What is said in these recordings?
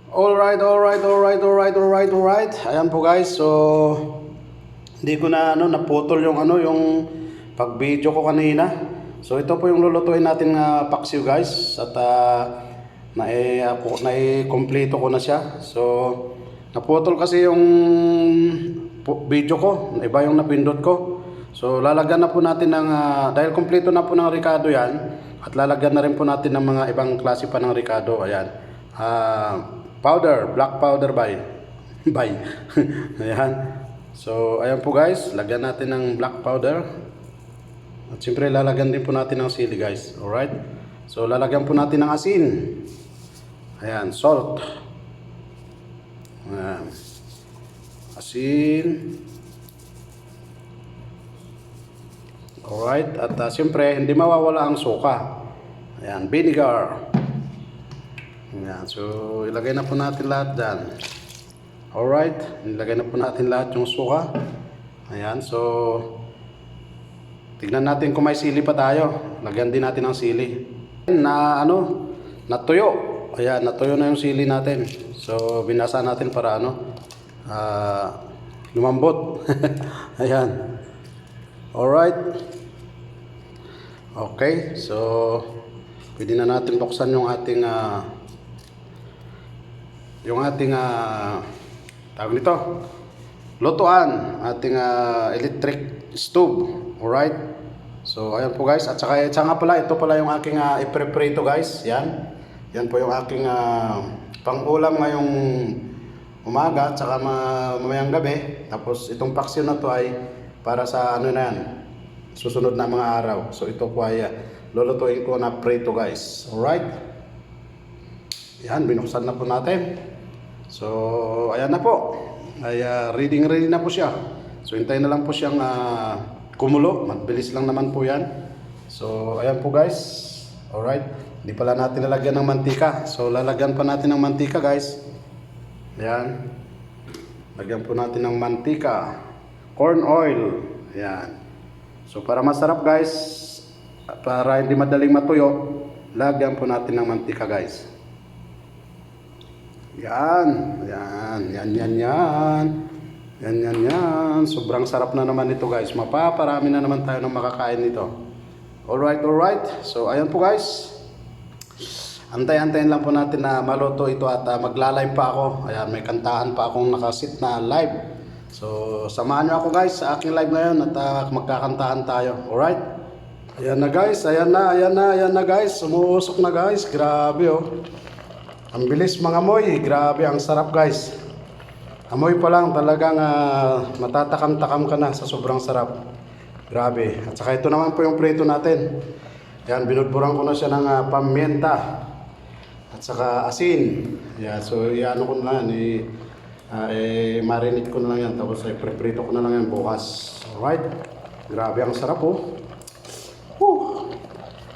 Alright. Ayan po guys. So hindi ko na naputol yung yung pag-video ko kanina. So ito po yung lulutuin natin na paksiw guys at nai-kompleto ko na siya. So naputol kasi yung video ko, iba yung napindot ko. So lalagyan na po natin ng dahil kompleto na po ng ricado yan at lalagyan na rin po natin ng mga ibang klase pa ng ricado. Ayan. Powder, black powder by ayan. So ayan po guys, lagyan natin ng black powder. At siyempre lalagyan din po natin ng sili guys. Alright. So lalagyan po natin ng asin. Ayan, salt. Ayan. Asin. Alright. At siyempre hindi mawawala ang suka. Ayan, vinegar. Ayan. So ilagay na po natin lahat dyan. Alright. Ilagay na po natin lahat yung suka. Ayan. So tignan natin kung may sili pa tayo. Lagyan din natin ng sili. Natuyo. Ayan, natuyo na yung sili natin. So binasa natin para lumambot. Ayan. Alright. Okay. So pwede na natin buksan yung ating tawag nito, lutuan, ating electric stove. Alright. So ayan po guys. At saka nga pala, ito pala yung aking i-prepare guys. Yan po yung aking pang-ulam ngayong umaga at saka mamayang gabi. Tapos itong paksiw na to ay para sa susunod na mga araw. So ito po ay lulutuin ko na prito guys. Alright. Yan, binuksan na po natin. So ayan na po. Ay ready na po siya. So hintayin na lang po siyang kumulo. Mabilis lang naman po yan. So ayan po guys. Alright. Hindi pala natin lalagyan ng mantika. So lalagyan pa natin ng mantika guys. Ayan. Lagyan po natin ng mantika. Corn oil. Ayan. So para masarap guys, para hindi madaling matuyo, lagyan po natin ng mantika guys. Yan. Sobrang sarap na naman ito guys. Mapaparami na naman tayo ng makakain nito. Alright. So ayan po guys. Antay-antayin lang po natin na maluto ito at magla-live pa ako. Ayan, may kantahan pa akong nakasit na live. So samahan nyo ako guys sa aking live ngayon at magkakantahan tayo. Alright. Ayan na guys. Ayan na guys. Sumuusok na guys. Grabe oh. Ang bilis mga amoy, grabe, ang sarap guys. Amoy pa lang talagang matatakam-takam ka na sa sobrang sarap. Grabe. At saka ito naman po yung prito natin. Yan, binudburan ko na siya ng pamienta. At saka asin. Yan, so iano ko na yan, marinate ko na lang yan. Tapos prito ko na lang yan bukas. Alright. Grabe, ang sarap oh.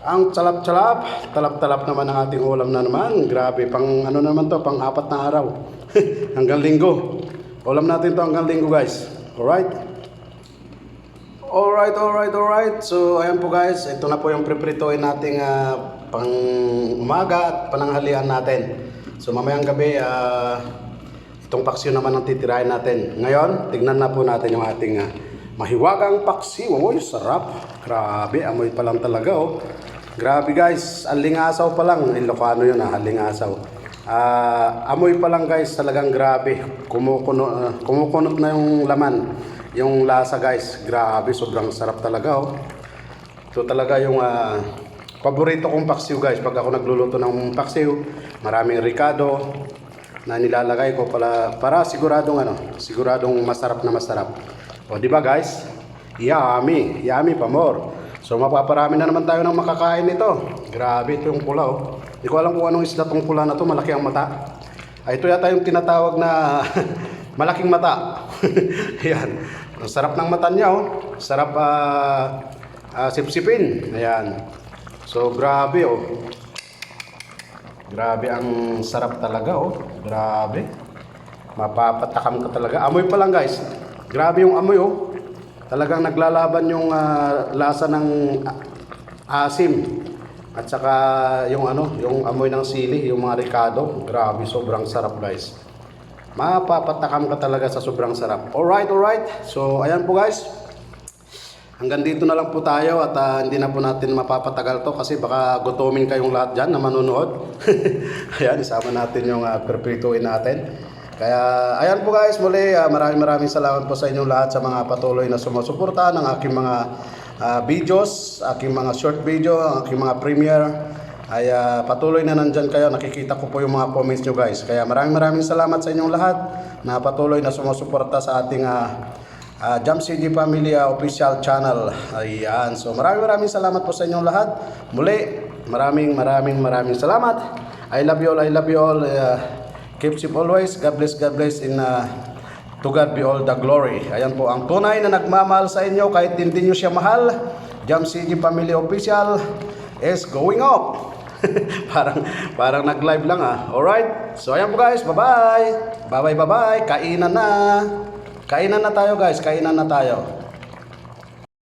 Ang talap-talap naman ang ating ulam na naman. Grabe, pang naman to, pang 4 na araw. Hanggang linggo. Ulam natin to hanggang linggo guys. Alright. So ayan po guys, ito na po yung prepritoin nating pang umaga at pananghalian natin. So mamayang gabi, itong paksiw naman ang titirahin natin. Ngayon, tignan na po natin yung ating mahiwagang paksiw. Uy, sarap. Grabe, amoy pa lang talaga oh. Grabe guys, alingasaw pa lang. Ilocano yun alingasaw. Amoy pa lang guys, talagang grabe. Kumukunot na yung laman. Yung lasa guys, grabe, sobrang sarap talaga oh. Ito talaga yung paborito kong paksiw guys. Pag ako nagluluto ng paksiw, maraming ricado na nilalagay ko para siguradong masarap na masarap. O di ba guys? Yummy pa more. So mapaparami na naman tayo ng makakain nito. Grabe, ito yung pula oh. Hindi ko alam kung anong isda tong pula na to, malaki ang mata. Ito yata yung tinatawag na malaking mata. Ayan. Ang sarap ng mata niya oh. Sarap sipsipin. Ayan. So grabe oh. Grabe ang sarap talaga oh. Grabe. Mapapatakam ka talaga. Amoy pa lang guys. Grabe yung amoy oh. Talagang naglalaban yung lasa ng asim At saka yung ano, yung amoy ng sili, yung mga ricado. Grabe, sobrang sarap guys. Mapapatakam ka talaga sa sobrang sarap. Alright, alright. So, ayan po guys. Hanggang dito na lang po tayo at hindi na po natin mapapatagal to kasi baka gutumin kayong lahat dyan na manunood. Ayan, isama natin yung perpetuin natin. Kaya, ayan po guys, muli maraming salamat po sa inyong lahat sa mga patuloy na sumusuporta ng aking mga videos, aking mga short video, aking mga premiere. Ay patuloy na nandyan kayo, nakikita ko po yung mga comments nyo guys. Kaya maraming salamat sa inyong lahat na patuloy na sumusuporta sa ating Jump CG Family official channel. Ayan, so maraming salamat po sa inyong lahat. Muli, maraming salamat. I love you all. Keep safe always. God bless in to God be all the glory. Ayan po, ang tunay na nagmamahal sa inyo kahit hindi nyo siya mahal. Jump CG Family official is going up. parang nag-live lang Alright? So ayan po guys, bye-bye. Bye-bye. Kainan na tayo guys, kainan na tayo.